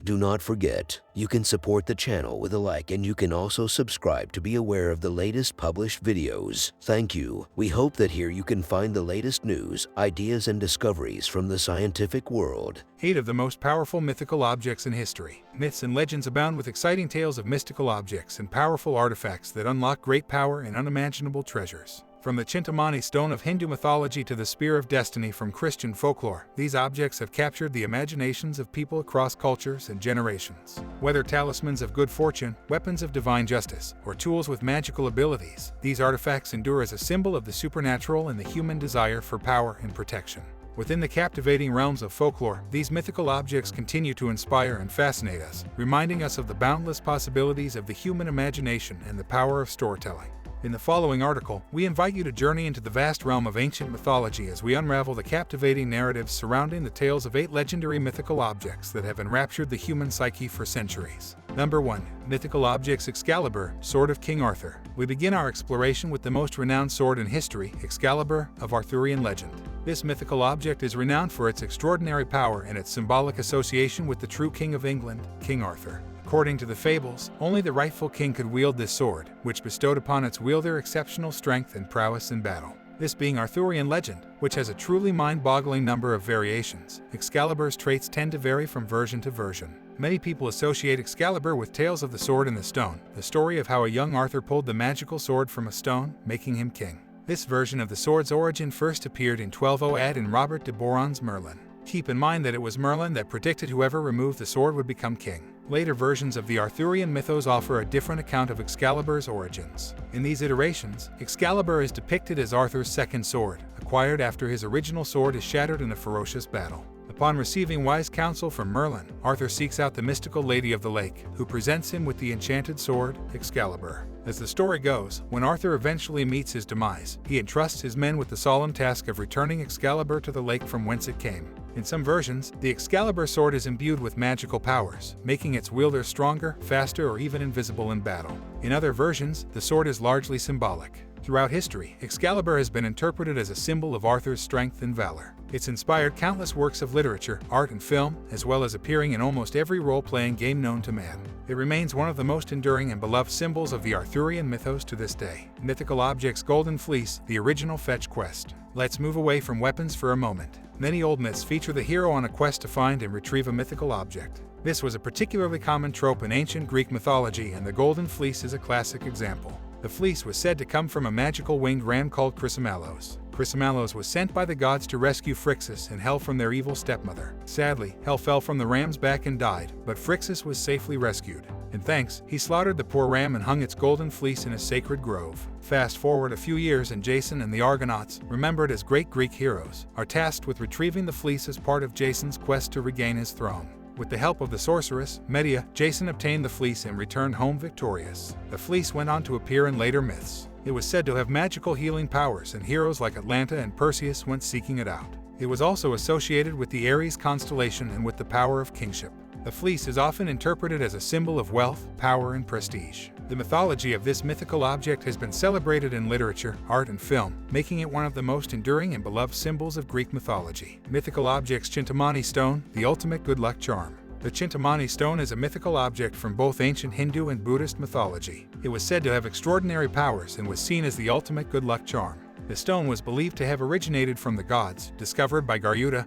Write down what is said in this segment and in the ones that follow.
Do not forget, you can support the channel with a like, and you can also subscribe to be aware of the latest published videos. Thank you. We hope that here you can find the latest news, ideas, and discoveries from the scientific world. 8 of the most powerful mythical objects in history. Myths and legends abound with exciting tales of mystical objects and powerful artifacts that unlock great power and unimaginable treasures. From the Chintamani Stone of Hindu mythology to the Spear of Destiny from Christian folklore, these objects have captured the imaginations of people across cultures and generations. Whether talismans of good fortune, weapons of divine justice, or tools with magical abilities, these artifacts endure as a symbol of the supernatural and the human desire for power and protection. Within the captivating realms of folklore, these mythical objects continue to inspire and fascinate us, reminding us of the boundless possibilities of the human imagination and the power of storytelling. In the following article, we invite you to journey into the vast realm of ancient mythology as we unravel the captivating narratives surrounding the tales of 8 legendary mythical objects that have enraptured the human psyche for centuries. Number 1. Mythical Objects. Excalibur, Sword of King Arthur. We begin our exploration with the most renowned sword in history, Excalibur, of Arthurian legend. This mythical object is renowned for its extraordinary power and its symbolic association with the true King of England, King Arthur. According to the fables, only the rightful king could wield this sword, which bestowed upon its wielder exceptional strength and prowess in battle. This being Arthurian legend, which has a truly mind-boggling number of variations, Excalibur's traits tend to vary from version to version. Many people associate Excalibur with tales of the sword and the stone, the story of how a young Arthur pulled the magical sword from a stone, making him king. This version of the sword's origin first appeared in 1200 AD in Robert de Boron's Merlin. Keep in mind that it was Merlin that predicted whoever removed the sword would become king. Later versions of the Arthurian mythos offer a different account of Excalibur's origins. In these iterations, Excalibur is depicted as Arthur's second sword, acquired after his original sword is shattered in a ferocious battle. Upon receiving wise counsel from Merlin, Arthur seeks out the mystical Lady of the Lake, who presents him with the enchanted sword, Excalibur. As the story goes, when Arthur eventually meets his demise, he entrusts his men with the solemn task of returning Excalibur to the lake from whence it came. In some versions, the Excalibur sword is imbued with magical powers, making its wielder stronger, faster, or even invisible in battle. In other versions, the sword is largely symbolic. Throughout history, Excalibur has been interpreted as a symbol of Arthur's strength and valor. It's inspired countless works of literature, art, and film, as well as appearing in almost every role-playing game known to man. It remains one of the most enduring and beloved symbols of the Arthurian mythos to this day. Mythical Objects. Golden Fleece, the original fetch quest. Let's move away from weapons for a moment. Many old myths feature the hero on a quest to find and retrieve a mythical object. This was a particularly common trope in ancient Greek mythology, and the Golden Fleece is a classic example. The fleece was said to come from a magical winged ram called Chrysomalos. Chrysomalos was sent by the gods to rescue Phrixus and Hel from their evil stepmother. Sadly, Hel fell from the ram's back and died, but Phrixus was safely rescued. In thanks, he slaughtered the poor ram and hung its golden fleece in a sacred grove. Fast forward a few years and Jason and the Argonauts, remembered as great Greek heroes, are tasked with retrieving the fleece as part of Jason's quest to regain his throne. With the help of the sorceress, Medea, Jason obtained the fleece and returned home victorious. The fleece went on to appear in later myths. It was said to have magical healing powers, and heroes like Atlanta and Perseus went seeking it out. It was also associated with the Aries constellation and with the power of kingship. The fleece is often interpreted as a symbol of wealth, power, and prestige. The mythology of this mythical object has been celebrated in literature, art, and film, making it one of the most enduring and beloved symbols of Greek mythology. Mythical Objects. Chintamani Stone, the ultimate good luck charm. The Chintamani Stone is a mythical object from both ancient Hindu and Buddhist mythology. It was said to have extraordinary powers and was seen as the ultimate good luck charm. The stone was believed to have originated from the gods, discovered by Garuda,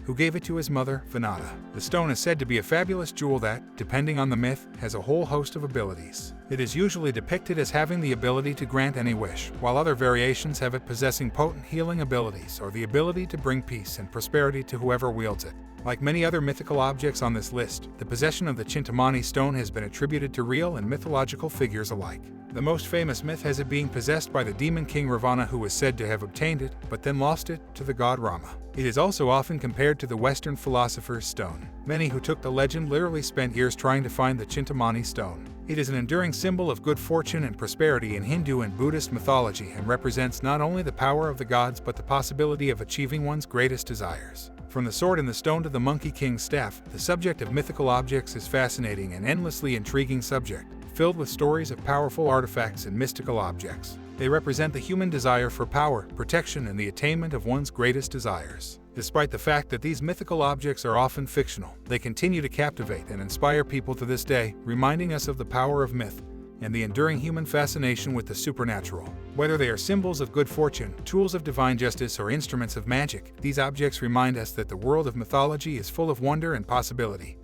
who gave it to his mother, Vinata. The stone is said to be a fabulous jewel that, depending on the myth, has a whole host of abilities. It is usually depicted as having the ability to grant any wish, while other variations have it possessing potent healing abilities or the ability to bring peace and prosperity to whoever wields it. Like many other mythical objects on this list, the possession of the Chintamani Stone has been attributed to real and mythological figures alike. The most famous myth has it being possessed by the demon king Ravana, who was said to have obtained it, but then lost it, to the god Rama. It is also often compared to the Western Philosopher's Stone. Many who took the legend literally spent years trying to find the Chintamani Stone. It is an enduring symbol of good fortune and prosperity in Hindu and Buddhist mythology and represents not only the power of the gods but the possibility of achieving one's greatest desires. From the sword in the stone to the Monkey King's staff, the subject of mythical objects is fascinating and endlessly intriguing subject, filled with stories of powerful artifacts and mystical objects. They represent the human desire for power, protection, and the attainment of one's greatest desires. Despite the fact that these mythical objects are often fictional, they continue to captivate and inspire people to this day, reminding us of the power of myth and the enduring human fascination with the supernatural. Whether they are symbols of good fortune, tools of divine justice, or instruments of magic, these objects remind us that the world of mythology is full of wonder and possibility,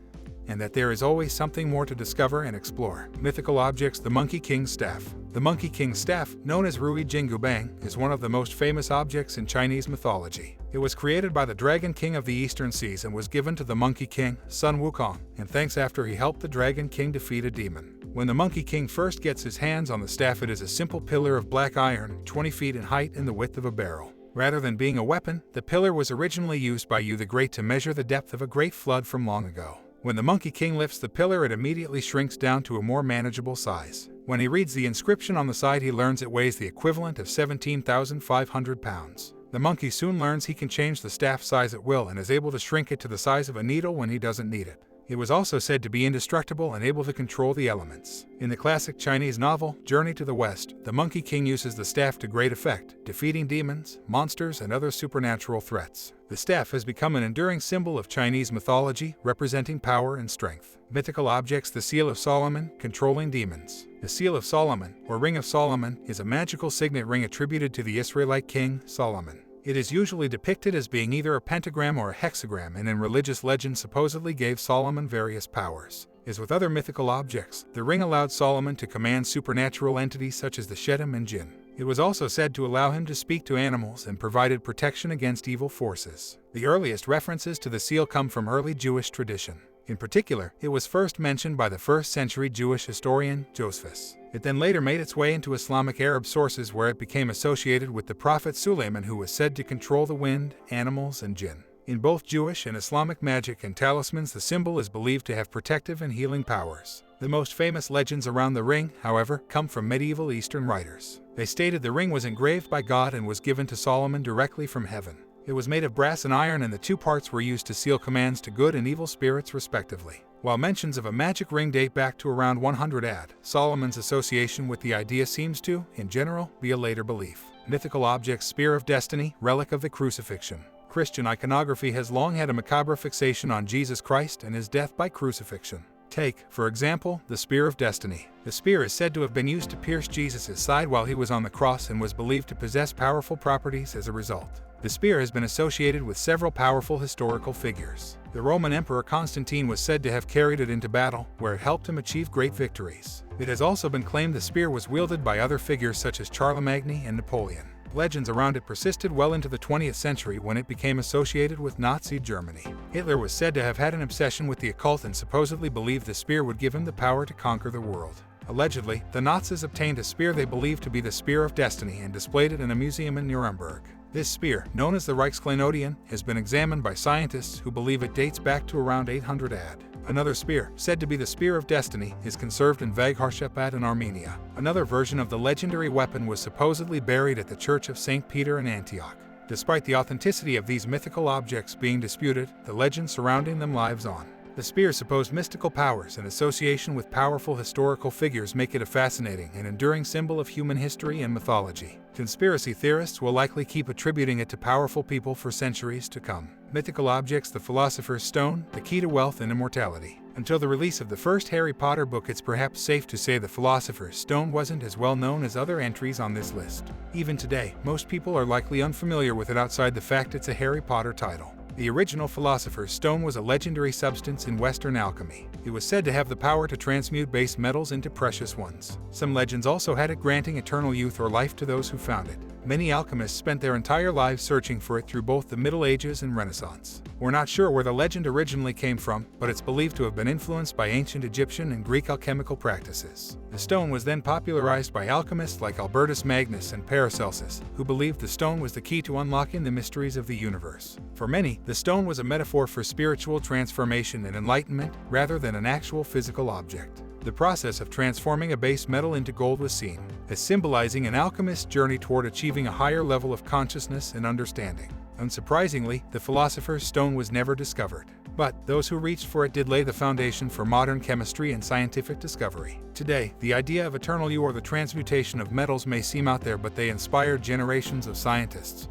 and that there is always something more to discover and explore. Mythical objects. The Monkey King's staff. The Monkey King's staff, known as Rui Jingubang, is one of the most famous objects in Chinese mythology. It was created by the Dragon King of the Eastern Seas and was given to the Monkey King, Sun Wukong, and thanks after he helped the Dragon King defeat a demon. When the Monkey King first gets his hands on the staff, it is a simple pillar of black iron, 20 feet in height and the width of a barrel. Rather than being a weapon, the pillar was originally used by Yu the Great to measure the depth of a great flood from long ago. When the Monkey King lifts the pillar, it immediately shrinks down to a more manageable size. When he reads the inscription on the side, he learns it weighs the equivalent of 17,500 pounds. The monkey soon learns he can change the staff size at will and is able to shrink it to the size of a needle when he doesn't need it. It was also said to be indestructible and able to control the elements. In the classic Chinese novel, Journey to the West, the Monkey King uses the staff to great effect, defeating demons, monsters, and other supernatural threats. The staff has become an enduring symbol of Chinese mythology, representing power and strength. Mythical objects. The Seal of Solomon, controlling demons. The Seal of Solomon, or Ring of Solomon, is a magical signet ring attributed to the Israelite king, Solomon. It is usually depicted as being either a pentagram or a hexagram, and in religious legend supposedly gave Solomon various powers. As with other mythical objects, the ring allowed Solomon to command supernatural entities such as the Shedim and Jinn. It was also said to allow him to speak to animals and provided protection against evil forces. The earliest references to the seal come from early Jewish tradition. In particular, it was first mentioned by the 1st century Jewish historian, Josephus. It then later made its way into Islamic Arab sources, where it became associated with the prophet Suleiman, who was said to control the wind, animals, and jinn. In both Jewish and Islamic magic and talismans, the symbol is believed to have protective and healing powers. The most famous legends around the ring, however, come from medieval Eastern writers. They stated the ring was engraved by God and was given to Solomon directly from heaven. It was made of brass and iron, and the two parts were used to seal commands to good and evil spirits respectively. While mentions of a magic ring date back to around 100 AD, Solomon's association with the idea seems to, in general, be a later belief. Mythical objects. Spear of Destiny, relic of the crucifixion. Christian iconography has long had a macabre fixation on Jesus Christ and his death by crucifixion. Take, for example, the Spear of Destiny. The spear is said to have been used to pierce Jesus' side while he was on the cross and was believed to possess powerful properties as a result. The spear has been associated with several powerful historical figures. The Roman Emperor Constantine was said to have carried it into battle, where it helped him achieve great victories. It has also been claimed the spear was wielded by other figures such as Charlemagne and Napoleon. Legends around it persisted well into the 20th century, when it became associated with Nazi Germany. Hitler was said to have had an obsession with the occult and supposedly believed the spear would give him the power to conquer the world. Allegedly, the Nazis obtained a spear they believed to be the Spear of Destiny and displayed it in a museum in Nuremberg. This spear, known as the Reichskleinodion, has been examined by scientists who believe it dates back to around 800 AD. Another spear, said to be the Spear of Destiny, is conserved in Vagharshapat in Armenia. Another version of the legendary weapon was supposedly buried at the Church of St. Peter in Antioch. Despite the authenticity of these mythical objects being disputed, the legend surrounding them lives on. The spear's supposed mystical powers and association with powerful historical figures make it a fascinating and enduring symbol of human history and mythology. Conspiracy theorists will likely keep attributing it to powerful people for centuries to come. Mythical objects. The Philosopher's Stone, the key to wealth and immortality. Until the release of the first Harry Potter book, it's perhaps safe to say the Philosopher's Stone wasn't as well known as other entries on this list. Even today, most people are likely unfamiliar with it outside the fact it's a Harry Potter title. The original Philosopher's Stone was a legendary substance in Western alchemy. It was said to have the power to transmute base metals into precious ones. Some legends also had it granting eternal youth or life to those who found it. Many alchemists spent their entire lives searching for it through both the Middle Ages and Renaissance. We're not sure where the legend originally came from, but it's believed to have been influenced by ancient Egyptian and Greek alchemical practices. The stone was then popularized by alchemists like Albertus Magnus and Paracelsus, who believed the stone was the key to unlocking the mysteries of the universe. For many, the stone was a metaphor for spiritual transformation and enlightenment, rather than an actual physical object. The process of transforming a base metal into gold was seen as symbolizing an alchemist's journey toward achieving a higher level of consciousness and understanding. Unsurprisingly, the Philosopher's Stone was never discovered, but those who reached for it did lay the foundation for modern chemistry and scientific discovery. Today, the idea of eternal you or the transmutation of metals may seem out there, but they inspired generations of scientists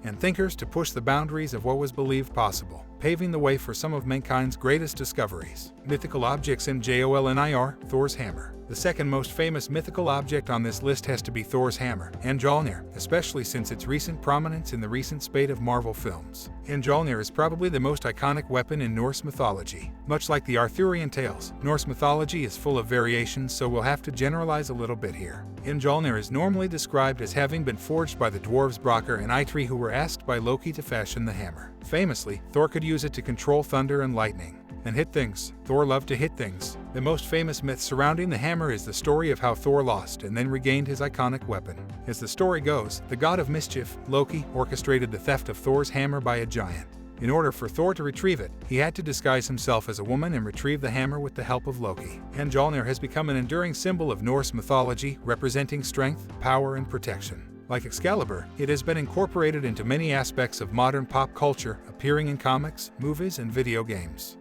and thinkers to push the boundaries of what was believed possible, paving the way for some of mankind's greatest discoveries. Mythical objects MJOLNIR, Thor's Hammer. The second most famous mythical object on this list has to be Thor's Hammer, Mjolnir, especially since its recent prominence in the recent spate of Marvel films. Mjolnir is probably the most iconic weapon in Norse mythology. Much like the Arthurian tales, Norse mythology is full of variations, so we'll have to generalize a little bit here. Mjolnir is normally described as having been forged by the dwarves Brokkr and Eitri, who were asked by Loki to fashion the hammer. Famously, Thor could use it to control thunder and lightning and hit things. Thor loved to hit things. The most famous myth surrounding the hammer is the story of how Thor lost and then regained his iconic weapon. As the story goes, the god of mischief, Loki, orchestrated the theft of Thor's hammer by a giant. In order for Thor to retrieve it, he had to disguise himself as a woman and retrieve the hammer with the help of Loki. Mjolnir has become an enduring symbol of Norse mythology, representing strength, power, and protection. Like Excalibur, it has been incorporated into many aspects of modern pop culture, appearing in comics, movies, and video games.